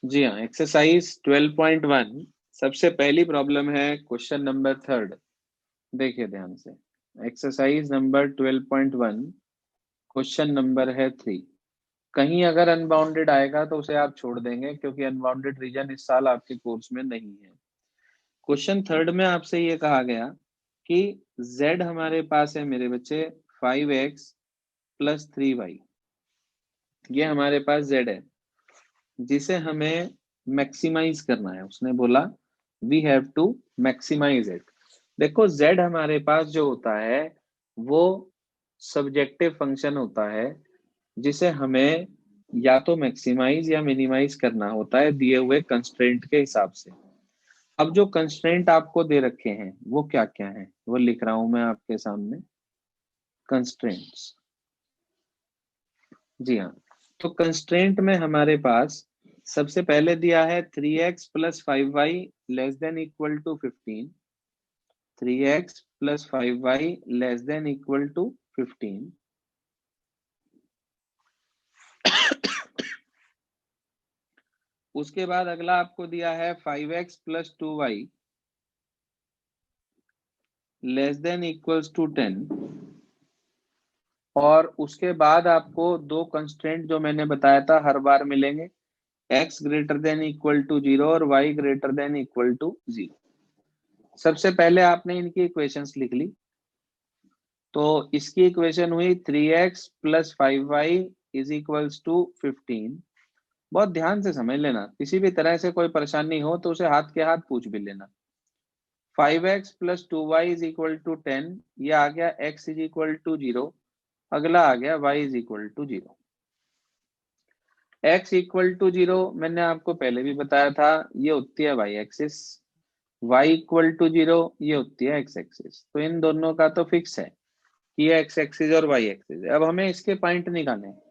जी हाँ, एक्सरसाइज 12.1 सबसे पहली प्रॉब्लम है क्वेश्चन नंबर 3। देखिए ध्यान से। एक्सरसाइज नंबर 12.1 क्वेश्चन नंबर है 3। कहीं अगर अनबाउंडेड आएगा तो उसे आप छोड़ देंगे, क्योंकि अनबाउंडेड रीजन इस साल आपके कोर्स में नहीं है। क्वेश्चन थर्ड में आपसे ये कहा गया कि z हमारे पास है मेरे बच्चे 5x प्लस 3y। ये हमारे पास z है जिसे हमें मैक्सिमाइज करना है। उसने बोला वी हैव टू मैक्सिमाइज इट। देखो z हमारे पास जो होता है वो सब्जेक्टिव फंक्शन होता है जिसे हमें या तो मैक्सिमाइज या मिनिमाइज करना होता है दिए हुए कंस्ट्रेंट के हिसाब से। अब जो कंस्ट्रेंट आपको दे रखे हैं वो क्या क्या है वो लिख रहा हूं मैं आपके सामने। कंस्ट्रेंट्स, जी हाँ। तो कंस्ट्रेंट में हमारे पास सबसे पहले दिया है 3x plus 5y less than equal to 15। 3x plus 5y less than equal to 15। उसके बाद अगला आपको दिया है 5x plus 2y less than equals to 10। और उसके बाद आपको दो कंस्ट्रेंट जो मैंने बताया था हर बार मिलेंगे, x greater than equal to 0 और y greater than equal to 0। सबसे पहले आपने इनकी इक्वेशंस लिख ली। तो इसकी इक्वेशन हुई 3x plus 5y is equals to 15। बहुत ध्यान से समझ लेना, किसी भी तरह से कोई परेशानी हो तो उसे हाथ के हाथ पूछ भी लेना। 5x plus 2y is equal to 10, ये आ गया x इज इक्वल टू 0। अगला आ गया y is equal to 0। x equal to 0 मैंने आपको पहले भी बताया था, ये होती है y axis. y equal to 0 ये होती है x एक्सिस। तो इन दोनों का तो फिक्स है कि ये x एक्सिस और y एक्सिस है। अब हमें इसके पॉइंट निकालने हैं।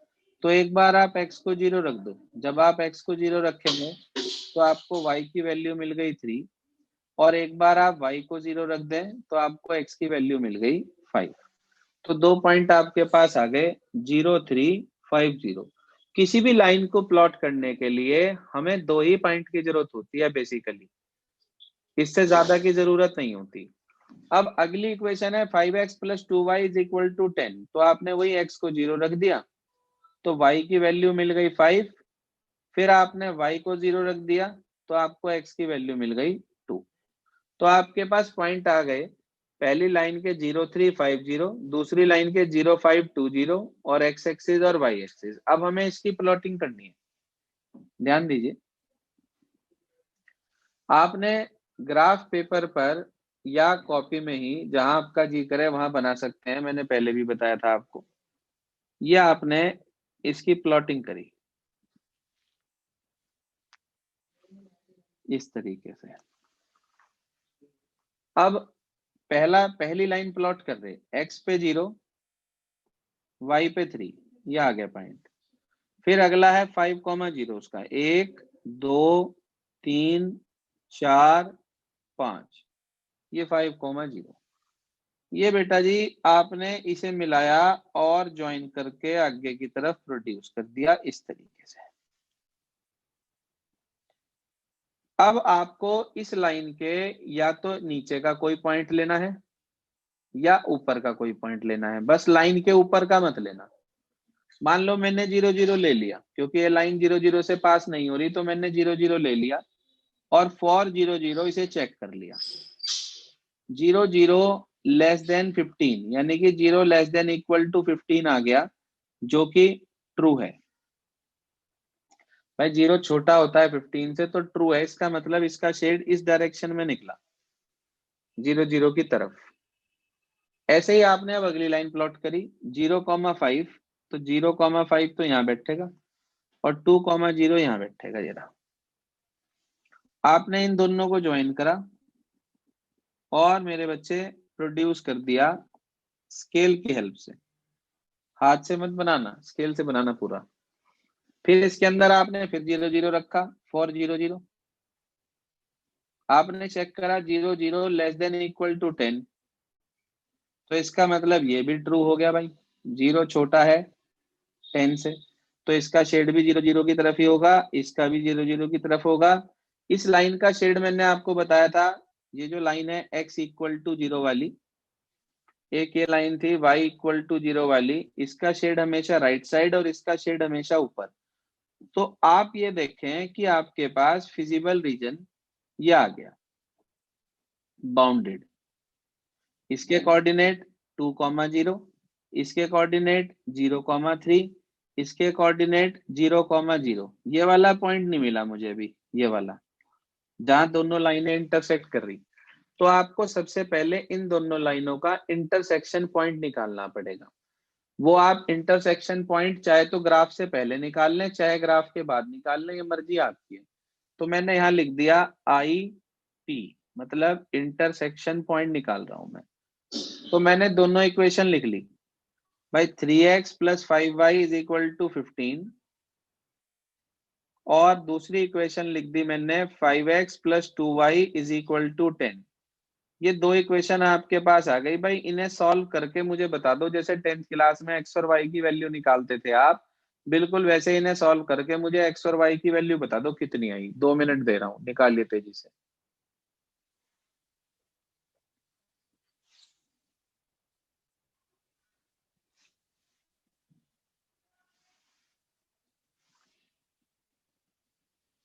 तो एक बार आप x को 0 रख दो। जब आप x को 0 रखेंगे तो आपको y की वैल्यू मिल गई 3। और एक बार आप y को 0 रख दें तो आपको x की वैल्यू मिल गई 5। तो दो पॉइंट आपके पास आ गए 0, 3, 5, 0। किसी भी लाइन को प्लॉट करने के लिए हमें दो ही पॉइंट की जरूरत होती है बेसिकली, इससे ज्यादा की जरूरत नहीं होती। अब अगली इक्वेशन है 5x plus 2y is equal to 10। तो आपने वही x को 0 रख दिया तो y की वैल्यू मिल गई 5। फिर आपने y को 0 रख दिया तो आपको x की वैल्यू मिल गई 2। तो आपके पास पॉइंट आ गए, पहली लाइन के 0, 3, 5, 0, दूसरी लाइन के 0, 5, 2, 0 और x एक्सिस और y एक्सिस। अब हमें इसकी प्लॉटिंग करनी है। ध्यान दीजिए, आपने ग्राफ पेपर पर या कॉपी में ही जहां आपका जी करे वहां बना सकते हैं, मैंने पहले भी बताया था आपको। ये आपने इसकी प्लॉटिंग करी इस तरीके से। अब पहली लाइन प्लॉट कर रहे x पे 0, y पे 3, ये आ गया पॉइंट। फिर अगला है 5,0, उसका 1, 2, 3, 4, 5, ये 5,0। ये बेटा जी आपने इसे मिलाया और ज्वाइन करके आगे की तरफ प्रोड्यूस कर दिया इस तरीके से। अब आपको इस लाइन के या तो नीचे का कोई पॉइंट लेना है या ऊपर का कोई पॉइंट लेना है, बस लाइन के ऊपर का मत लेना। मान लो मैंने 0, 0 ले लिया, क्योंकि ये लाइन 0, 0 से पास नहीं हो रही तो मैंने 0, 0 ले लिया और फॉर 0, 0 इसे चेक कर लिया। 0, 0 लेस देन 15, यानी कि 0 लेस देन इक्वल टू 15 आ गया, जो कि ट्रू है। भाई 0 छोटा होता है 15 से तो ट्रू है, इसका मतलब इसका शेड इस डायरेक्शन में निकला 0, 0 की तरफ। ऐसे ही आपने अब अगली लाइन प्लॉट करी 0,5। तो 0,5 तो यहाँ बैठेगा और 2,0 यहाँ बैठेगा। ये रहा, आपने इन दोनों को ज्वाइन करा और मेरे बच्चे प्रोड्यूस कर दिया स्केल की हेल्प से। हाथ से मत बनाना, स्केल से बनाना पूरा। फिर इसके अंदर आपने फिर 0, 0 रखा फॉर 0, 0। आपने चेक करा 0, 0 लेस देन इक्वल टू 10। तो इसका मतलब ये भी ट्रू हो गया भाई, 0 छोटा है 10 से। तो इसका शेड भी 0 0 की तरफ ही होगा, इसका भी 0 0 की तरफ होगा। इस लाइन का शेड मैंने आपको बताया था, ये जो लाइन है x इक्वल टू 0 वाली, एक ये लाइन थी y इक्वल टू 0 वाली, इसका शेड हमेशा राइट साइड और इसका शेड हमेशा ऊपर। तो आप ये देखें कि आपके पास फिजिबल रीजन ये आ गया बाउंडेड, इसके कोऑर्डिनेट 2,0, इसके कोऑर्डिनेट 0,3, इसके कोऑर्डिनेट 0,0। ये वाला पॉइंट नहीं मिला मुझे अभी, ये वाला जहां दोनों लाइनें इंटरसेक्ट कर रही। तो आपको सबसे पहले इन दोनों लाइनों का इंटरसेक्शन पॉइंट निकालना पड़ेगा। वो आप इंटरसेक्शन पॉइंट चाहे तो ग्राफ से पहले निकाल लें, चाहे ग्राफ के बाद निकाल लें, ये मर्जी आपकी है। तो मैंने यहाँ लिख दिया आई पी, मतलब इंटरसेक्शन पॉइंट निकाल रहा हूं मैं। तो मैंने दोनों इक्वेशन लिख ली भाई, 3x plus 5y is equal to 15, और दूसरी इक्वेशन लिख दी मैंने 5x plus 2y is equal to 10। ये दो इक्वेशन आपके पास आ गई भाई, इन्हें सॉल्व करके मुझे बता दो, जैसे 10th क्लास में x और y की वैल्यू निकालते थे आप, बिल्कुल वैसे इन्हें सॉल्व करके मुझे x और y की वैल्यू बता दो कितनी आई। 2 मिनट दे रहा हूं, निकालिए तेजी से।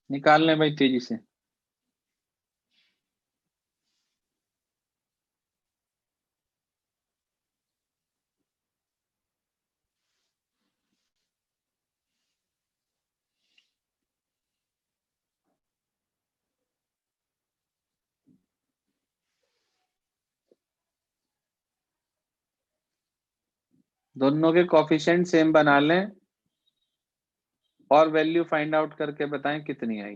निकाल लें भाई तेजी से। दोनों के कोफिशिएंट सेम बना लें और वैल्यू फाइंड आउट करके बताएं कितनी आई।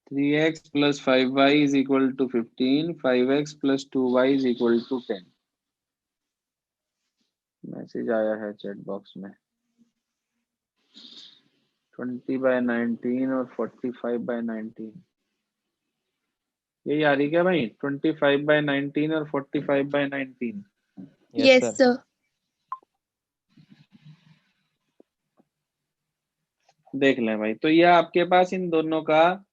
3x plus 5y is equal to 15, 5x plus 2y is equal to 10। Message आया है चैट बॉक्स में। 20/19 और 45/19, यही आ रही क्या भाई? 25/19 और 45/19। Yes yes sir. देख लें भाई, तो ये आपके पास इन दोनों का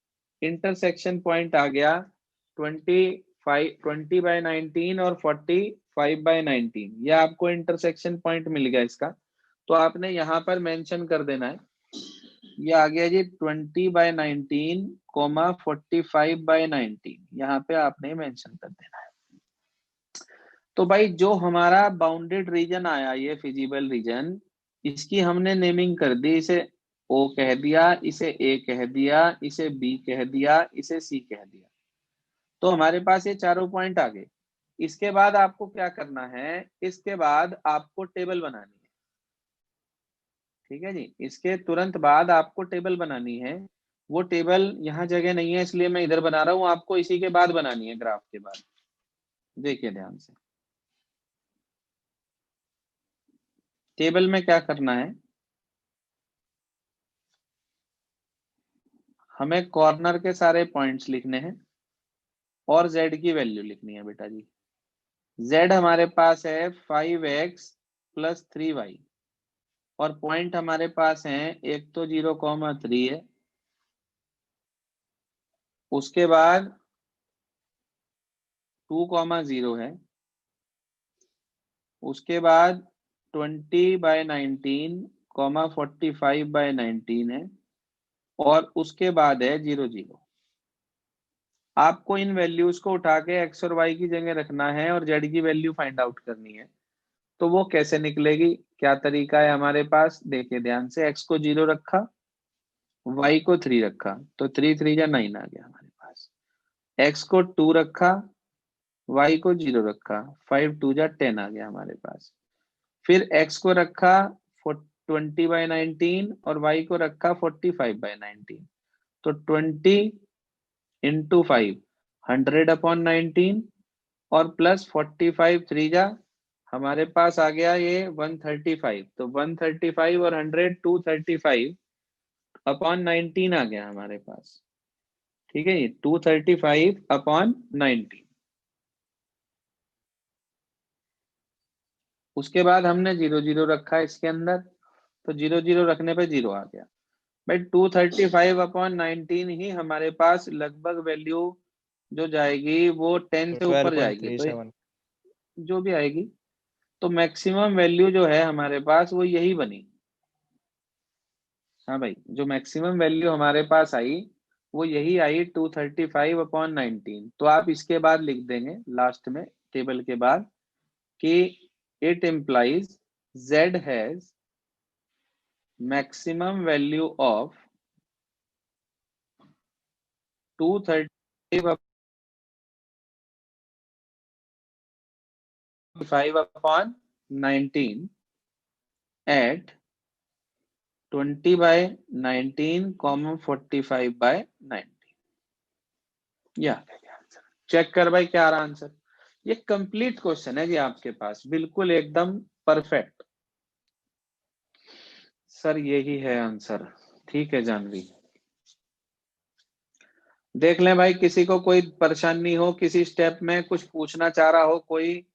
इंटरसेक्शन पॉइंट आ गया 20/19 और 45/19। ये आपको इंटरसेक्शन पॉइंट मिल गया इसका। तो आपने यहाँ पर मेंशन कर देना है, ये आ गया जी 20/19, 45/19, यहाँ पे आपने मेंशन कर देना है। तो भाई जो हमारा बाउंडेड रीजन आया, ये फिजिबल रीजन, इसकी हमने नेमिंग कर दी, इसे ओ कह दिया, इसे ए कह दिया, इसे बी कह दिया, इसे सी कह दिया। तो हमारे पास ये चारों पॉइंट आ गए। इसके बाद आपको क्या करना है, इसके बाद आपको टेबल बनानी है। ठीक है जी, इसके तुरंत बाद आपको टेबल बनानी है। वो टेबल यहाँ जगह नहीं है इसलिए मैं इधर बना रहा हूँ, आपको इसी के बाद बनानी है, ग्राफ के बाद। देखिए ध्यान से, टेबल में क्या करना है, हमें कॉर्नर के सारे पॉइंट्स लिखने हैं और z की वैल्यू लिखनी है बेटा जी। z हमारे पास है 5x प्लस 3y, और पॉइंट हमारे पास हैं, एक तो 0,3 है, उसके बाद 2,0 है, उसके बाद 20/19, 45/19 है, और उसके बाद है 0 0। आपको इन वैल्यूज को उठा के x और y की जगह रखना है और z की वैल्यू फाइंड आउट करनी है। तो वो कैसे निकलेगी, क्या तरीका है हमारे पास, देखिए ध्यान से। x को 0 रखा, y को 3 रखा, तो 3 3 या 9 आ गया हमारे पास। x को 2 रखा, y को 0 रखा, 5 2 जा 10 आ गया हमारे पास। फिर x को रखा 20/19 और y को रखा 45/19। तो 20 × 5, 100/19, और प्लस 45 3 जा हमारे पास आ गया ये 135। तो 135 और 100, 235/19 आ गया हमारे पास। ठीक है, ये 235/19। उसके बाद हमने 0 0 रखा इसके अंदर, तो 0 0 रखने पे 0 आ गया भाई। 235/19 ही हमारे पास लगभग वैल्यू जो जाएगी वो 10 तो से ऊपर जाएगी, तो 12.37। जो भी आएगी, तो मैक्सिमम वैल्यू जो है हमारे पास वो यही बनी। हाँ भाई, जो मैक्सिमम वैल्यू हमारे पास आई वो यही आई, 235/19। तो आप इसके बाद लिख देंगे लास्ट में टेबल के बाद कि it implies z has maximum value of 235/19 at 20/19, 45/19। या चेक कर भाई क्या रहा आंसर। ये कंप्लीट क्वेश्चन है जी आपके पास, बिल्कुल एकदम परफेक्ट। सर यही है आंसर। ठीक है जानवी, देख लें भाई, किसी को कोई परेशानी हो किसी स्टेप में, कुछ पूछना चाह रहा हो कोई,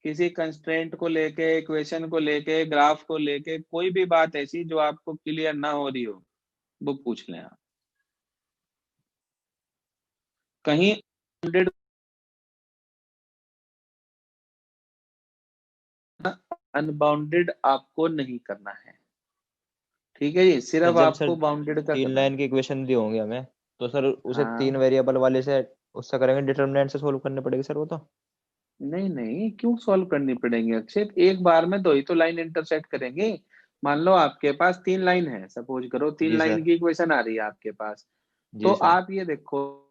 किसी कंस्ट्रेंट को लेके, इक्वेशन को लेके, ग्राफ को लेके, कोई भी बात ऐसी जो आपको क्लियर ना हो रही हो, वो पूछ लें आप। कहीं अनबाउंडेड आपको नहीं करना है, ठीक है जी, सर सिर्फ जब सर आपको बाउंडेड का 3 करना है। लाइन के इक्वेशन दिए होंगे हमें, तो सर उसे 3 हाँ, वेरिएबल वाले से उससे करेंगे, डिटरमिनेंट से सोल्व करने पड़ेगी सर वो तो। नहीं नहीं, क्यों सॉल्व करनी पड़ेंगे अक्षय, एक बार में दो ही तो लाइन इंटरसेक्ट करेंगे। मान लो आपके पास 3 लाइन है, सपोज करो 3 लाइन जी की इक्वेशन आ रही है आपके पास, तो सर। आप ये देखो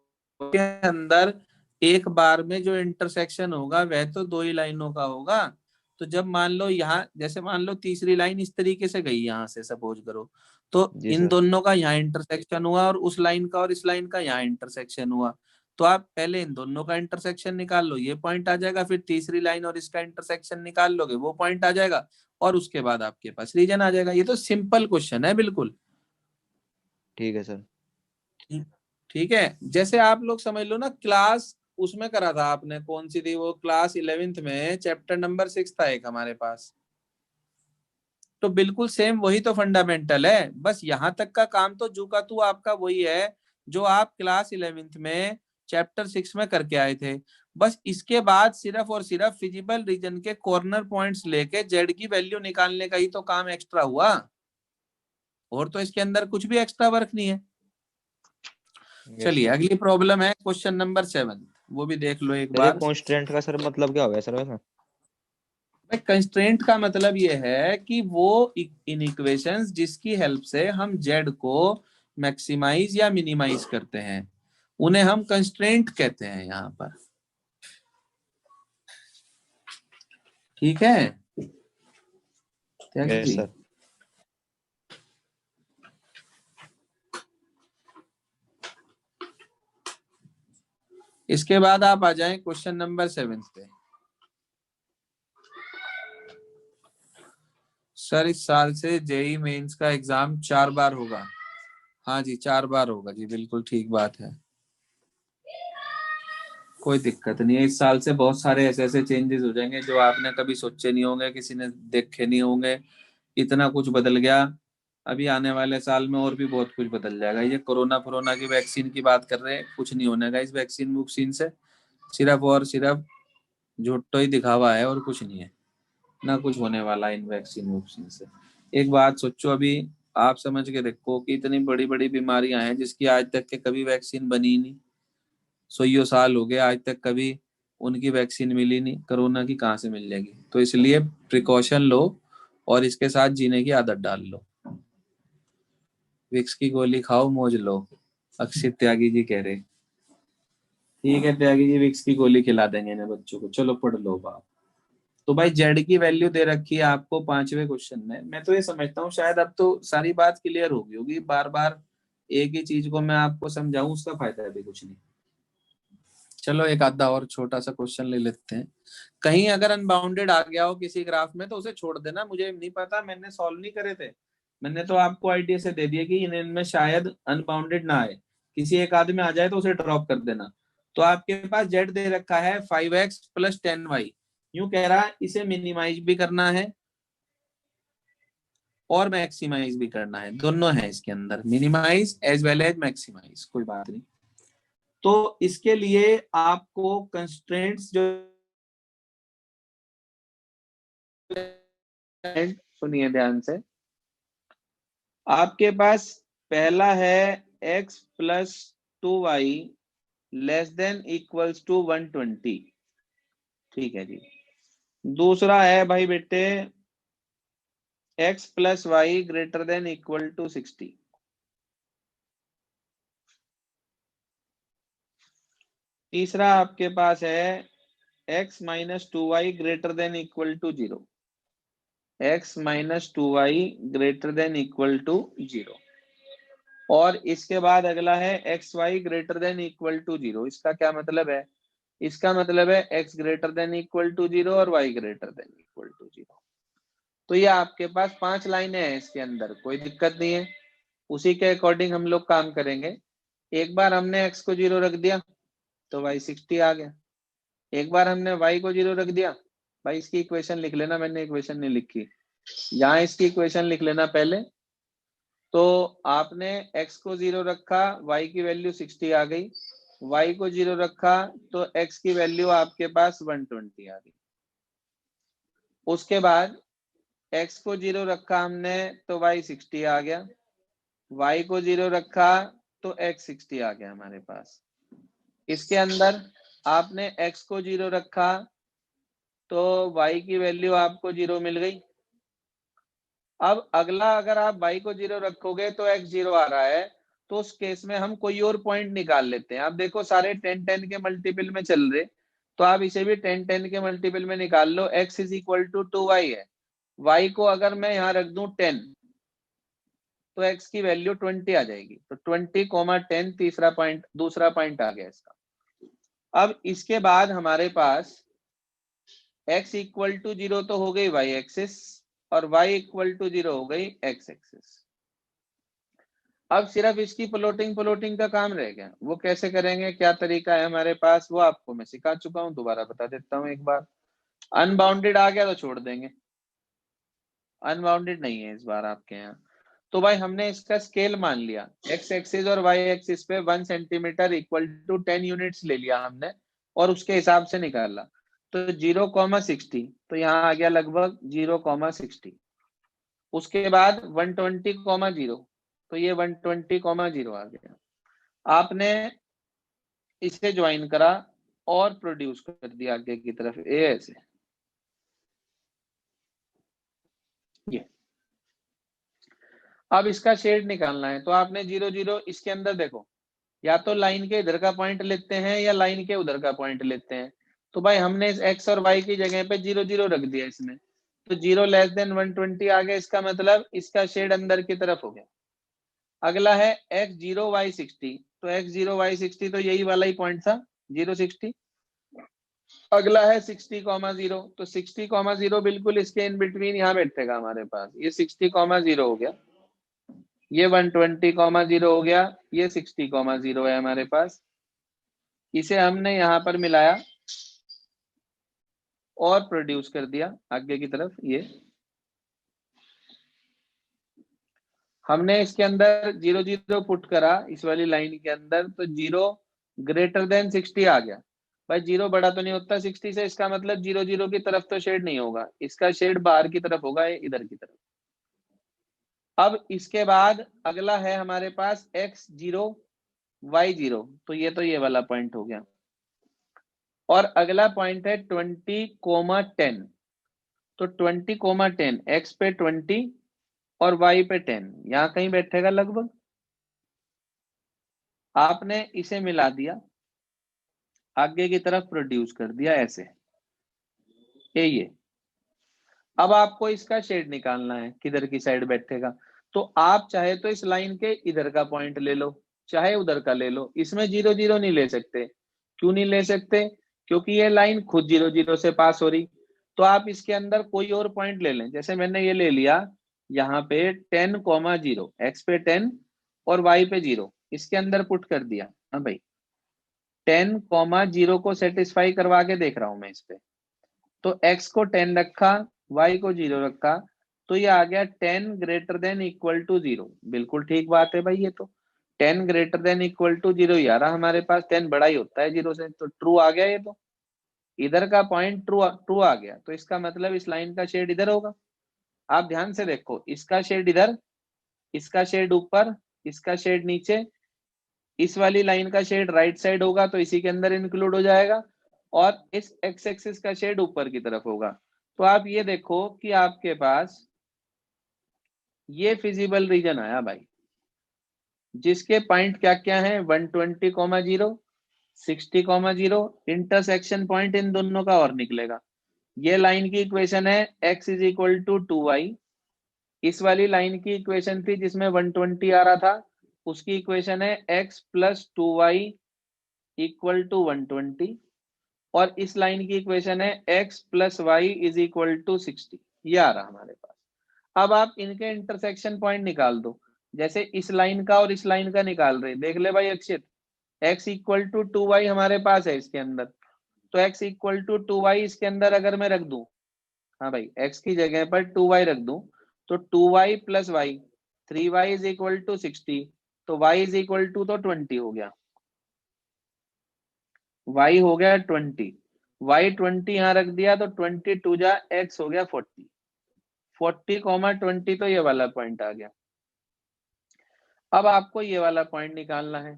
के अंदर एक बार में जो इंटरसेक्शन होगा वह तो 2 ही लाइनों का होगा। तो जब मान लो यहाँ, जैसे मान लो तीसरी लाइन इस तरीके से गई यहाँ से, सपोज करो, तो जी इन सर। दोनों का यहाँ इंटरसेक्शन हुआ और उस लाइन का और इस लाइन का यहाँ इंटरसेक्शन हुआ। तो आप पहले इन दोनों का इंटरसेक्शन निकाल लो, ये पॉइंट आ जाएगा, फिर तीसरी लाइन और इसका इंटरसेक्शन निकाल लोगे, वो पॉइंट आ जाएगा, और उसके बाद आपके पास रीजन आ जाएगा। ये तो सिंपल क्वेश्चन है बिल्कुल। ठीक है सर। ठीक ठीक है, जैसे आप लोग समझ लो ना, क्लास उसमें करा था आपने, कौन सी थी वो, क्लास 11th में चैप्टर नंबर 6 था एक हमारे पास, तो बिल्कुल सेम वही तो फंडामेंटल है। बस यहां तक का काम तो जू का तू आपका वही है जो आप क्लास 11th में चैप्टर 6 में करके आए थे। बस इसके बाद सिर्फ और सिर्फ फिजिबल रीजन के कॉर्नर पॉइंट्स लेके जेड की वैल्यू निकालने का ही तो काम एक्स्ट्रा हुआ, और तो इसके अंदर कुछ भी एक्स्ट्रा वर्क नहीं है। यस चलिए सर। अगली प्रॉब्लम है क्वेश्चन नंबर 7, वो भी देख लो एक सर ये बार। कॉन्स्टेंट का सर मतलब क्या हो गया सर वैसे? कंस्ट्रेंट का मतलब ये है कि वो इन इक्वेशंस जिसकी हेल्प से हम जेड को मैक्सिमाइज या मिनिमाइज करते हैं, उन्हें हम कंस्ट्रेंट कहते हैं यहाँ पर। ठीक है त्यागी यस जी। सर। इसके बाद आप आ जाएं क्वेश्चन नंबर 7 पे। सर इस साल से जेई मेंस का एग्जाम 4 बार होगा। हाँ जी 4 बार होगा जी, बिल्कुल ठीक बात है, कोई दिक्कत नहीं है। इस साल से बहुत सारे ऐसे ऐसे चेंजेस हो जाएंगे जो आपने कभी सोचे नहीं होंगे, किसी ने देखे नहीं होंगे, इतना कुछ बदल गया। अभी आने वाले साल में और भी बहुत कुछ बदल जाएगा। ये कोरोना की वैक्सीन की बात कर रहे हैं, कुछ नहीं होने का इस वैक्सीन वुक्सीन से, सिर्फ और सिर्फ झूठो ही दिखावा है और कुछ नहीं है, ना कुछ होने वाला इन वैक्सीन वुक्सीन से। एक बात सोचो, अभी आप समझ के देखो कि इतनी बड़ी बड़ी बीमारियां हैं जिसकी आज तक के कभी वैक्सीन बनी ही नहीं, 100 साल हो गए आज तक कभी उनकी वैक्सीन मिली नहीं, कोरोना की कहाँ से मिल जाएगी। तो इसलिए प्रिकॉशन लो और इसके साथ जीने की आदत डाल लो, विक्स की गोली खाओ मौज लो, अक्षित त्यागी जी कह रहे। ठीक है त्यागी जी, विक्स की गोली खिला देंगे इन्हें बच्चों को, चलो पढ़ लो बाप। तो भाई जेड की वैल्यू दे रखी है आपको 5वें क्वेश्चन में। मैं तो ये समझता हूँ शायद अब तो सारी बात क्लियर होगी होगी, बार बार एक ही चीज को मैं आपको समझाऊं उसका फायदा भी कुछ नहीं। चलो एक आधा और छोटा सा क्वेश्चन ले लेते हैं। कहीं अगर अनबाउंडेड आ गया हो किसी ग्राफ में तो उसे छोड़ देना, मुझे नहीं पता, मैंने सॉल्व नहीं करे थे, मैंने तो आपको आइडिया से दे दिया कि इनमें शायद अनबाउंडेड ना आए, किसी एक आदमी आ जाए तो उसे ड्रॉप कर देना। तो आपके पास जेड दे रखा है 5x + 10y, यूं कह रहा है इसे मिनिमाइज भी करना है और मैक्सिमाइज भी करना है, दोनों है इसके अंदर, minimize as well as maximize, कोई बात नहीं। तो इसके लिए आपको कंस्ट्रेंट्स जो, सुनिए ध्यान से, आपके पास पहला है x plus 2y less than equals to 120, ठीक है जी। दूसरा है भाई बेटे x plus y greater than equal to 60। तीसरा आपके पास है x minus 2y greater than equal to 0, x minus 2y greater than equal to 0। और इसके बाद अगला है x y greater than equal to 0। इसका क्या मतलब है? इसका मतलब है x greater than equal to 0 और y greater than equal to 0। तो ये आपके पास 5 लाइनें हैं, इसके अंदर कोई दिक्कत नहीं है, उसी के अकॉर्डिंग हम लोग काम करेंगे। एक बार हमने x को 0 रख दिया तो y 60 आ गया, एक बार हमने y को 0 रख दिया, भाई इसकी इक्वेशन लिख लेना, मैंने इक्वेशन नहीं लिखी, यहाँ इसकी इक्वेशन लिख लेना पहले। तो आपने x को 0 रखा, y की वैल्यू 60 आ गई, y को 0 रखा तो x की वैल्यू आपके पास 120 आ गई। उसके बाद x को 0 रखा हमने तो y 60 आ गया, y को 0 रखा तो x 60 आ गया हमारे पास। इसके अंदर आपने x को 0 रखा तो y की वैल्यू आपको 0 मिल गई। अब अगला अगर आप y को 0 रखोगे तो x 0 आ रहा है, तो उस केस में हम कोई और पॉइंट निकाल लेते हैं। आप देखो सारे 10 10 के मल्टीपल में चल रहे, तो आप इसे भी 10 10 के मल्टीपल में निकाल लो। x is equal to 2y है, y को अगर मैं यहाँ रख दूं 10 तो x की वैल्यू 20 आ जाएगी, तो 20, 10 तीसरा पॉइंट, दूसरा पॉइंट आ गया इसका। अब इसके बाद हमारे पास x इक्वल टू 0 तो हो गई y एक्सिस और y इक्वल टू 0 हो गई x एक्सिस। अब सिर्फ इसकी प्लॉटिंग प्लॉटिंग का काम रह गया, वो कैसे करेंगे, क्या तरीका है हमारे पास, वो आपको मैं सिखा चुका हूं, दोबारा बता देता हूं एक बार। अनबाउंडेड आ गया तो छोड़ देंगे, अनबाउंडेड नहीं है इस बार आपके यहाँ। तो भाई हमने इसका स्केल मान लिया, x एक्सिस और y एक्सिस पे 1 सेंटीमीटर इक्वल टू 10 यूनिट्स ले लिया हमने और उसके हिसाब से निकाला। तो 0,60 तो यहाँ आ गया लगभग 0,60। उसके बाद 120,0 तो ये 120,0 आ गया। आपने इसे ज्वाइन करा और प्रोड्यूस कर दिया आगे की तरफ ए ऐसे, ये। अब इसका शेड निकालना है, तो आपने 0 0 इसके अंदर देखो, या तो लाइन के इधर का पॉइंट लेते हैं या लाइन के उधर का पॉइंट लेते हैं। तो भाई हमने इस x और y की जगह पे 0 0 रख दिया इसमें, तो 0 लेस देन 120 आ गया, इसका मतलब इसका शेड अंदर की तरफ हो गया। अगला है x0 y60, तो x0 y60 तो यही वाला ही पॉइंट था 0 60। अगला है 60,0, तो 60,0 बिल्कुल इसके इन बिटवीन यहाँ बैठेगा हमारे पास, ये 60,0 हो गया, ये 120,0 हो गया, ये 60,0 है हमारे पास। इसे हमने यहाँ पर मिलाया और प्रोड्यूस कर दिया आगे की तरफ। ये हमने इसके अंदर 0 0 पुट करा इस वाली लाइन के अंदर, तो 0 ग्रेटर देन 60 आ गया। भाई 0 बड़ा तो नहीं होता 60 से, इसका मतलब 0 0 की तरफ तो शेड नहीं होगा, इसका शेड बाहर की तरफ होगा, इधर की तरफ। अब इसके बाद अगला है हमारे पास x0 y0, तो ये वाला पॉइंट हो गया। और अगला पॉइंट है 20,10, तो 20,10 x पे 20 और y पे 10, यहां कहीं बैठेगा लगभग। आपने इसे मिला दिया, आगे की तरफ प्रोड्यूस कर दिया ऐसे, ये। अब आपको इसका शेड निकालना है, किधर की साइड बैठेगा। तो आप चाहे तो इस लाइन के इधर का पॉइंट ले लो, चाहे उधर का ले लो, इसमें 0 0 नहीं ले सकते। क्यों नहीं ले सकते? क्योंकि ये लाइन खुद 0 0 से पास हो रही। तो आप इसके अंदर कोई और पॉइंट ले लें, जैसे मैंने ये ले लिया यहाँ पे 10,0, x पे 10 और y पे 0, इसके अंदर पुट कर दिया। हाँ भाई 10,0 को सेटिस्फाई करवा के देख रहा हूं मैं इस पे, तो x को 10 रखा, y को 0 रखा, तो ये आ गया 10 ग्रेटर देन इक्वल टू 0। बिल्कुल ठीक बात है भाई, ये तो 10 ग्रेटर देन इक्वल टू 0 ही आ रहा हमारे पास, 10 बड़ा ही होता है 0 से, तो ट्रू आ गया ये तो। इधर का पॉइंट ट्रू ट्रू आ गया, तो इसका मतलब इस लाइन का शेड इधर होगा। आप ध्यान से देखो, इसका शेड इधर, इसका शेड ऊपर, इसका शेड नीचे, इस वाली लाइन का शेड राइट साइड होगा तो इसी के अंदर इंक्लूड हो जाएगा, और इस एक्स एक्सिस का शेड ऊपर की तरफ होगा। तो आप ये देखो कि आपके पास ये फिजिबल रीजन आया भाई, जिसके पॉइंट क्या क्या है, 120,0, 60,0, इंटरसेक्शन पॉइंट इन दोनों का और निकलेगा। ये लाइन की इक्वेशन है x is equal to 2y। इस वाली लाइन की इक्वेशन थी जिसमें 120 आ रहा था, उसकी इक्वेशन है x plus 2y equal to 120, और इस लाइन की इक्वेशन है x plus y is equal to 60। ये आ रहा हमारे पास। अब आप इनके इंटरसेक्शन पॉइंट निकाल दो, जैसे इस लाइन का और इस लाइन का निकाल रहे, देख ले भाई अक्षित, x इक्वल टू 2y हमारे पास है इसके अंदर, तो x इक्वल टू 2y इसके अंदर अगर मैं रख दूं, हाँ भाई x की जगह पर 2y रख दूं, तो 2y plus y, 3y is equal to 60, तो y इज इक्वल टू तो 20 हो गया, y हो गया 20, y 20 यहाँ रख दिया तो 20 टू जा x हो गया 40, 40,20 तो ये वाला पॉइंट आ गया। अब आपको ये वाला पॉइंट निकालना है,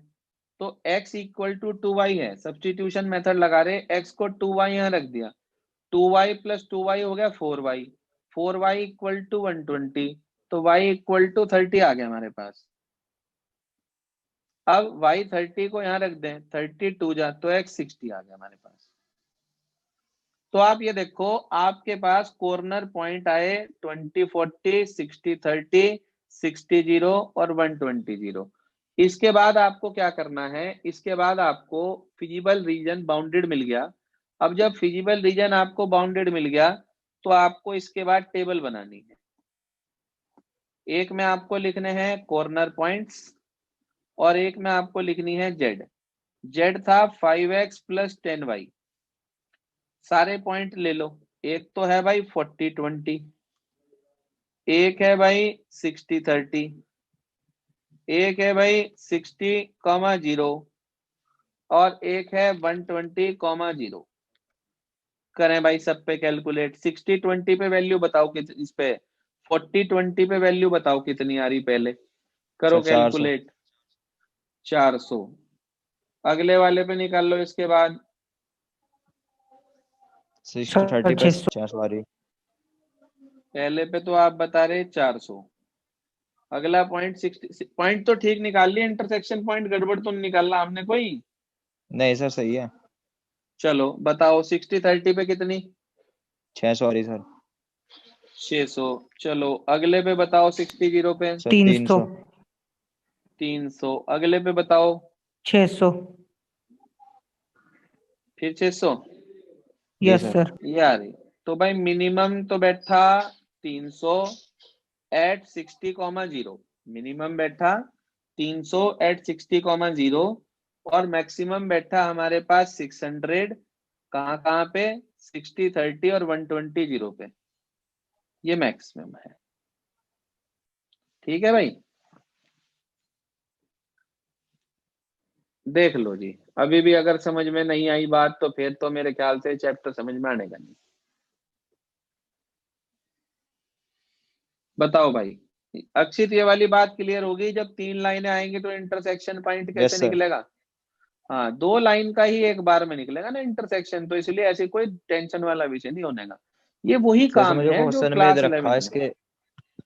तो x इक्वल टू 2y है, सब्सटीट्यूशन मेथड लगा रहे, x को 2y यहाँ रख दिया, 2y प्लस 2y हो गया 4y, 4y इक्वल टू 120, तो y इक्वल टू 30 आ गया हमारे पास। अब y 30 को यहाँ रख दें, 32 जा तो x 60 आ गया हमारे पास। तो आप ये देखो, आपके पास कॉर्नर पॉइंट आए 20 40 60 30 60 0 और 120 0। इसके बाद आपको क्या करना है, इसके बाद आपको फिजिबल रीजन बाउंडेड मिल गया। अब जब फिजिबल रीजन आपको बाउंडेड मिल गया, तो आपको इसके बाद टेबल बनानी है। एक में आपको लिखने हैं कॉर्नर पॉइंट्स, और एक में आपको लिखनी है जेड। जेड था 5x प्लस 10y, सारे पॉइंट ले लो। एक तो है भाई 40 20, एक है भाई 60 30, एक है भाई 60,0, और एक है 120,0। करें भाई सब पे कैलकुलेट, 60 20 पे वैल्यू बताओ कि इस पे 40 20 पे वैल्यू बताओ कितनी आ रही, पहले करो सर 400। कैलकुलेट। 400। अगले वाले पे निकाल लो इसके बाद। 60 30 पे 400 आ रही। पहले पे तो आप बता रहे 400, अगला पॉइंट 60, पॉइंट तो ठीक निकाल लिया, इंटरसेक्शन पॉइंट गड़बड़ तो नहीं निकालना हमने कोई। नहीं सर सही है। चलो बताओ 60 30 पे कितनी, 600 आ रही सर। 600। चलो अगले पे बताओ 60 0 पे। सर 300। 300। अगले पे बताओ 600। फिर 600। जी यस सर। सर। यार तो भाई मिनिमम तो बैठा 300 एट 60,0, मिनिमम बैठा 300 एट 60,0, और मैक्सिमम बैठा हमारे पास 600, कहाँ कहाँ पे, 60 30 और 120 0 पे, ये मैक्सिमम है। ठीक है भाई, देख लो जी। अभी भी अगर समझ में नहीं आई बात, तो फिर तो मेरे ख्याल से चैप्टर समझ में आने का नहीं। बताओ भाई अक्षित, ये वाली बात क्लियर होगी, जब 3 लाइनें आएंगी तो इंटरसेक्शन पॉइंट कैसे यस सर। निकलेगा। हाँ 2 लाइन का ही एक बार में निकलेगा ना इंटरसेक्शन, तो इसलिए ऐसे कोई टेंशन वाला विषय नहीं होने का। ये वही जैसे काम मुझे है जो क्वेश्चन में क्लास दे रखा 11 है, में। इसके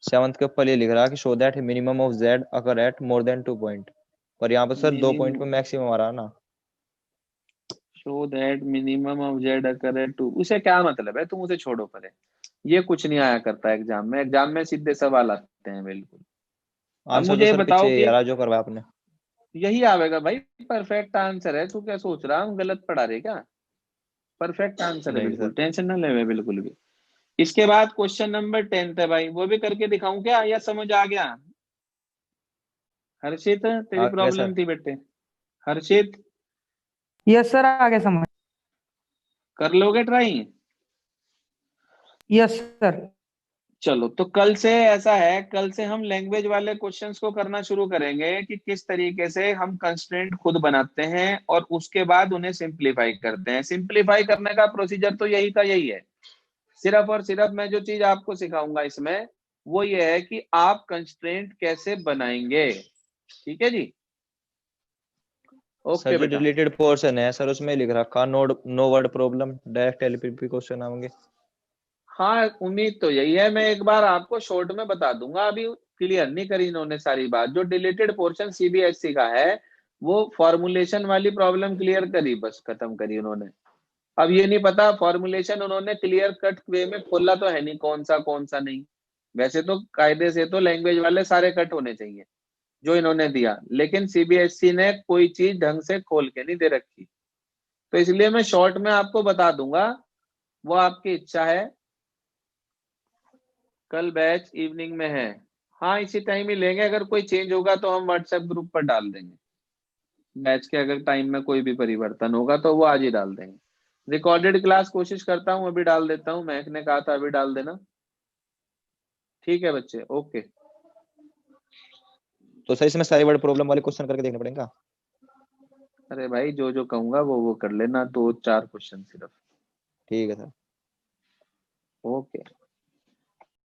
7th के ऊपर ये लिख रहा है कि show that minimum of z अगर एट मोर देन 2 पॉइंट, पर यहाँ पे सर 2 पॉइंट पे मिनिमम, मैक्सिमम आ रहा है ना। Show that minimum of z occur two, उसे क्या मतलब है, तुम उसे छोड़ो परे। ये कुछ नहीं आया करता एग्जाम में, एग्जाम में सीधे सवाल आते हैं बिल्कुल। अब आंसर मुझे तो ये सर बताओ पीछे कि आ रहा जो करवाया आपने। यही आवेगा भाई, परफेक्ट आंसर है। तू क्या सोच रहा, हम गलत पढ़ा रहे क्या, परफेक्ट आंसर है नहीं बिल्कुल, सर। टेंशन ना ले बिल्कुल भी। इसके बाद क्वेश्चन नंबर 10 है भाई, वो भी करके दिखाऊं क्या, या समझ आ गया। हर्षित तेरी आ गया प्रॉब्लम सर। थी बेटे, हर्षित यस सर, आगे समझ। कर लोगे ट्राई। Yes sir. चलो, तो कल से ऐसा है, कल से हम लैंग्वेज वाले क्वेश्चंस को करना शुरू करेंगे कि किस तरीके से हम कंस्ट्रेंट खुद बनाते हैं और उसके बाद उन्हें सिंप्लीफाई करते हैं। सिंप्लीफाई करने का प्रोसीजर तो यही का यही है। सिर्फ और सिर्फ मैं जो चीज आपको सिखाऊंगा इसमें वो ये है कि आप कंस्ट्रेंट कैसे बनाएंगे। ठीक है जी, सर ओके जो बेटा। डिलीटेड पोर्शन है सर उसमें लिख रखा no word problem direct LPP question आएंगे। हाँ, उम्मीद तो यही है। मैं एक बार आपको शॉर्ट में बता दूंगा, अभी क्लियर नहीं करी इन्होंने सारी बात। जो डिलीटेड पोर्शन सीबीएसई का है वो फॉर्मुलेशन वाली प्रॉब्लम क्लियर करी, बस खत्म करी उन्होंने। अब ये नहीं पता फॉर्मुलेशन उन्होंने क्लियर कट वे में खोला तो है नहीं, कौन सा नहीं। वैसे तो कायदे से तो लैंग्वेज वाले सारे कट होने चाहिए जो इन्होंने दिया, लेकिन सीबीएसई ने कोई चीज ढंग से खोल के नहीं दे रखी। तो इसलिए मैं शॉर्ट में आपको बता दूंगा, वो आपकी इच्छा है। कल बैच इवनिंग में है। हाँ, इसी टाइम ही लेंगे। अगर कोई चेंज होगा तो हम व्हाट्सएप ग्रुप पर डाल देंगे। बैच के अगर टाइम में कोई भी परिवर्तन होगा तो वो आज ही डाल देंगे। रिकॉर्डेड क्लास कोशिश करता हूँ अभी डाल देता हूँ, महक ने कहा था अभी डाल देना। ठीक है बच्चे, ओके। तो सर इसमें सारी वर्ड प्रॉब्लम वाले क्वेश्चन करके देखना पड़ेगा। अरे भाई, जो जो कहूंगा वो कर लेना, 2-4 क्वेश्चन सिर्फ। ठीक है सर। ओके।